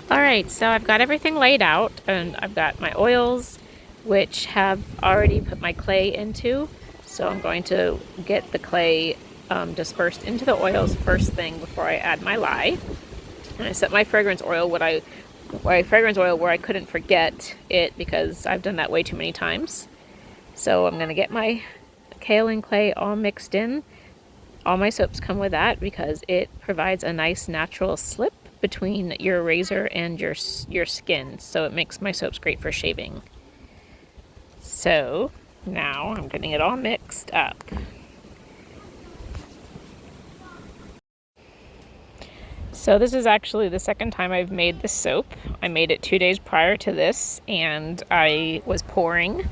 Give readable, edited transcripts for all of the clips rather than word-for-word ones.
Alright, so I've got everything laid out, and I've got my oils, which have already put my clay into. So I'm going to get the clay dispersed into the oils first thing before I add my lye. And I set my fragrance oil where I couldn't forget it because I've done that way too many times. So I'm going to get my kaolin clay all mixed in. All my soaps come with that because it provides a nice natural slip between your razor and your skin, so it makes my soaps great for shaving. So now I'm getting it all mixed up. So this is actually the second time I've made this soap. I made it 2 days prior to this, and I was pouring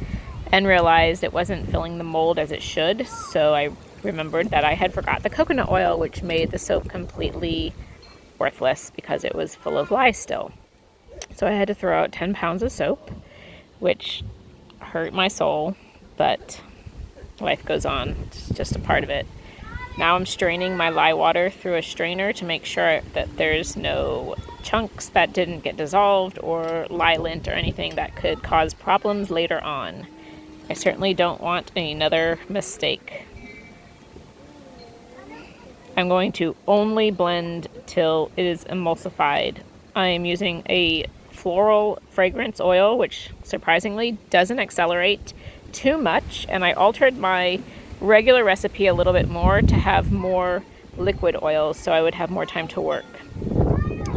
and realized it wasn't filling the mold as it should, so I remembered that I had forgot the coconut oil, which made the soap completely worthless because it was full of lye still. So I had to throw out 10 pounds of soap, which hurt my soul, but life goes on. It's just a part of it. Now I'm straining my lye water through a strainer to make sure that there's no chunks that didn't get dissolved or lye lint or anything that could cause problems later on. I certainly don't want another mistake. I'm going to only blend till it is emulsified. I am using a floral fragrance oil, which surprisingly doesn't accelerate too much, and I altered my regular recipe a little bit more to have more liquid oils so I would have more time to work.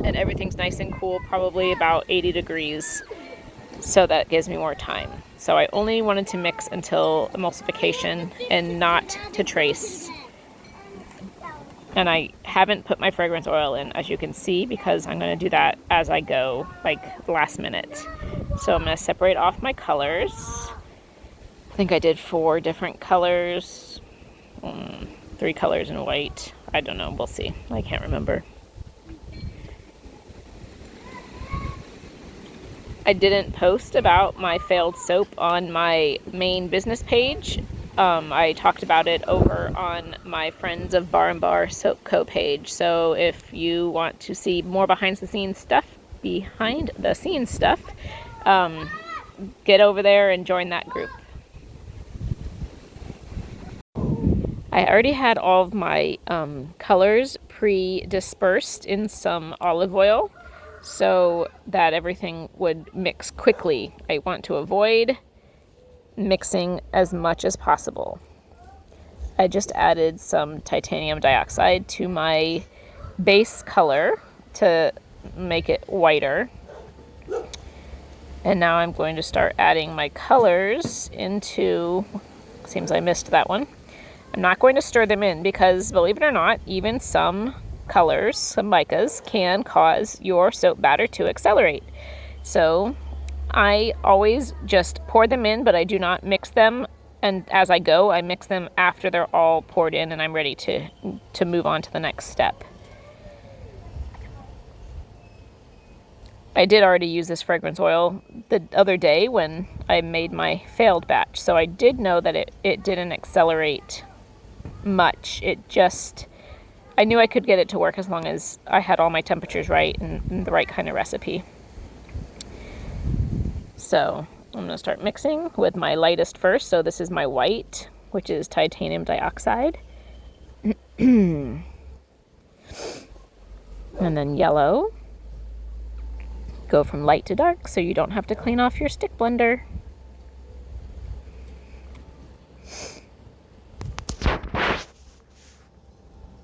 And everything's nice and cool, probably about 80 degrees, so that gives me more time. So I only wanted to mix until emulsification and not to trace. And I haven't put my fragrance oil in, as you can see, because I'm going to do that as I go, like last minute. So I'm going to separate off my colors. I think I did 4 different colors, 3 colors in white. I don't know, we'll see. I can't remember. I didn't post about my failed soap on my main business page. I talked about it over on my Friends of Bar and Bar Soap Co. page. So if you want to see more behind the scenes stuff, get over there and join that group. I already had all of my colors pre-dispersed in some olive oil so that everything would mix quickly. I want to avoid mixing as much as possible. I just added some titanium dioxide to my base color to make it whiter. And now I'm going to start adding my colors into, seems I missed that one. I'm not going to stir them in because, believe it or not, even some colors, some micas, can cause your soap batter to accelerate. So I always just pour them in, but I do not mix them. And as I go, I mix them after they're all poured in and I'm ready to move on to the next step. I did already use this fragrance oil the other day when I made my failed batch. So I did know that it didn't accelerate much. I knew I could get it to work as long as I had all my temperatures right and the right kind of recipe. So I'm going to start mixing with my lightest first. So this is my white, which is titanium dioxide. And then yellow. Go from light to dark so you don't have to clean off your stick blender.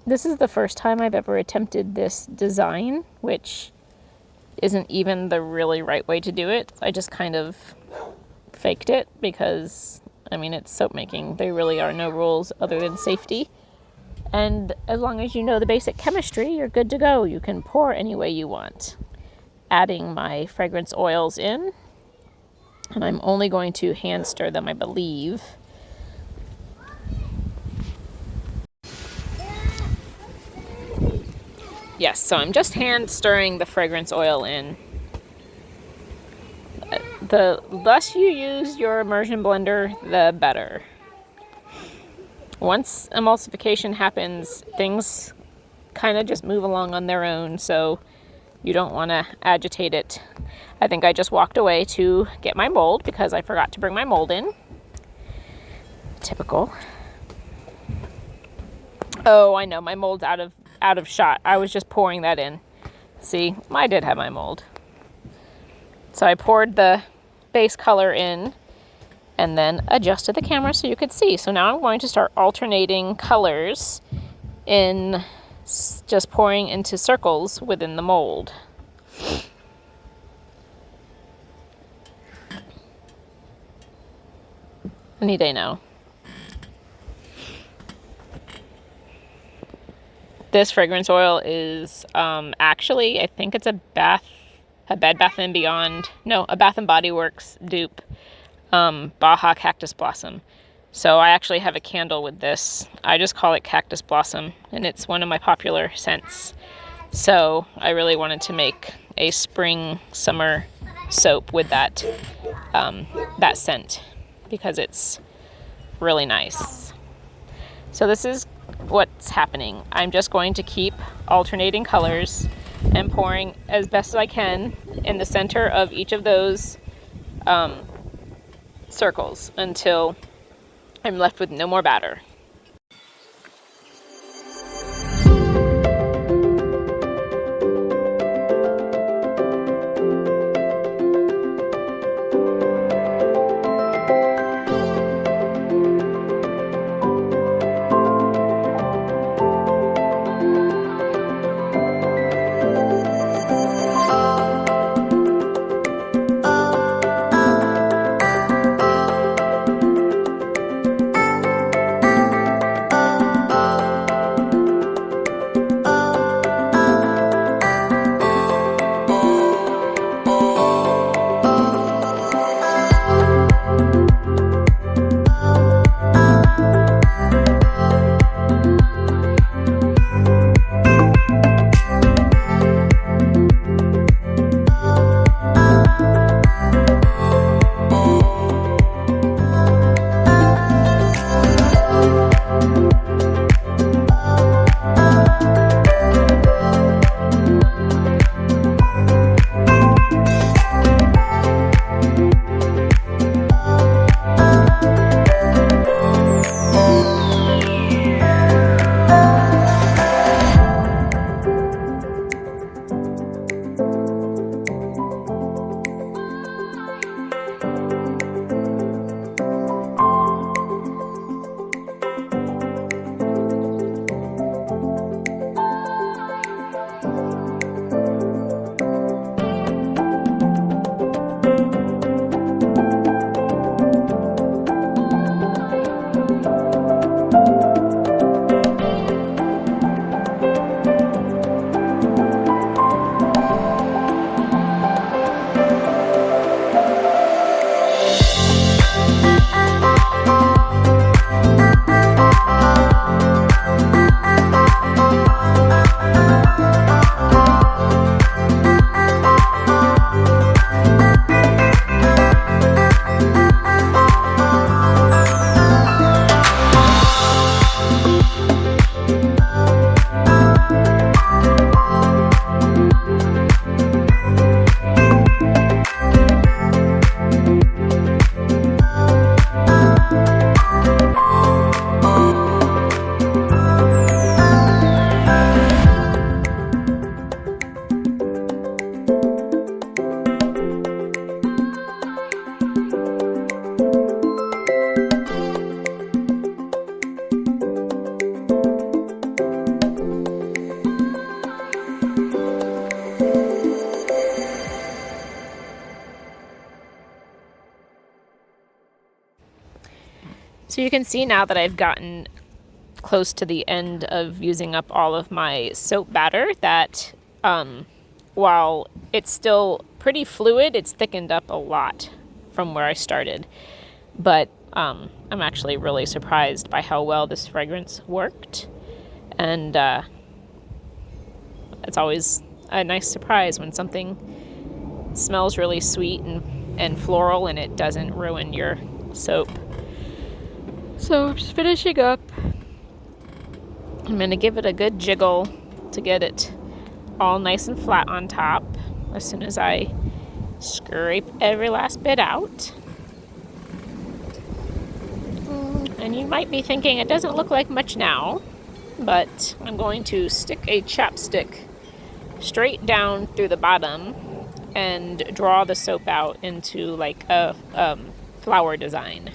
This is the first time I've ever attempted this design, which isn't even the really right way to do it. I just kind of faked it because, I mean, it's soap making. There really are no rules other than safety. And as long as you know the basic chemistry, you're good to go. You can pour any way you want. Adding my fragrance oils in, and I'm only going to hand stir them, I believe. Yes, so I'm just hand stirring the fragrance oil in. The less you use your immersion blender, the better. Once emulsification happens, things kind of just move along on their own, so You don't want to agitate it. I think I just walked away to get my mold because I forgot to bring my mold in. Typical. Oh, I know, my mold's out of shot. I was just pouring that in. See, I did have my mold. So I poured the base color in and then adjusted the camera so you could see. So now I'm going to start alternating colors in just pouring into circles within the mold. Any day now. This fragrance oil is actually, I think it's a Bed Bath & Beyond, no, a Bath & Body Works dupe, Baja Cactus Blossom. So I actually have a candle with this. I just call it Cactus Blossom, and it's one of my popular scents. So I really wanted to make a spring summer soap with that that scent because it's really nice. So this is what's happening. I'm just going to keep alternating colors and pouring as best as I can in the center of each of those circles until I'm left with no more batter. So you can see now that I've gotten close to the end of using up all of my soap batter that while it's still pretty fluid, it's thickened up a lot from where I started. But I'm actually really surprised by how well this fragrance worked. And it's always a nice surprise when something smells really sweet and floral and it doesn't ruin your soap. So I'm just finishing up. I'm going to give it a good jiggle to get it all nice and flat on top as soon as I scrape every last bit out. And you might be thinking it doesn't look like much now, but I'm going to stick a chapstick straight down through the bottom and draw the soap out into like a flower design.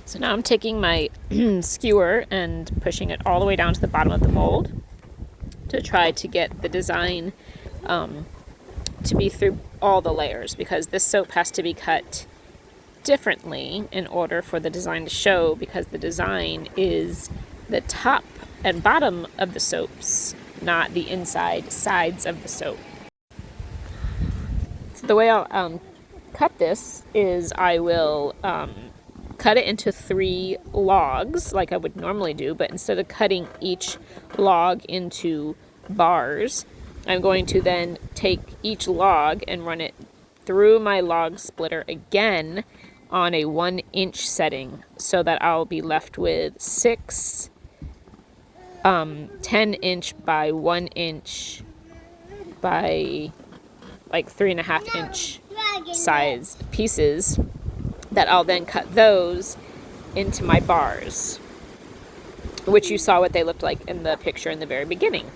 So now I'm taking my skewer and pushing it all the way down to the bottom of the mold to try to get the design to be through all the layers, because this soap has to be cut differently in order for the design to show, because the design is the top and bottom of the soaps, not the inside sides of the soap. So the way I'll cut this is I will cut it into 3 logs like I would normally do, but instead of cutting each log into bars, I'm going to then take each log and run it through my log splitter again on a 1-inch setting, so that I'll be left with 6 10-inch by 1-inch by like 3.5-inch size pieces that I'll then cut those into my bars, which you saw what they looked like in the picture in the very beginning.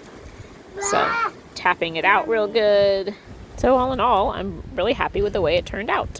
So tapping it out real good. So all in all, I'm really happy with the way it turned out.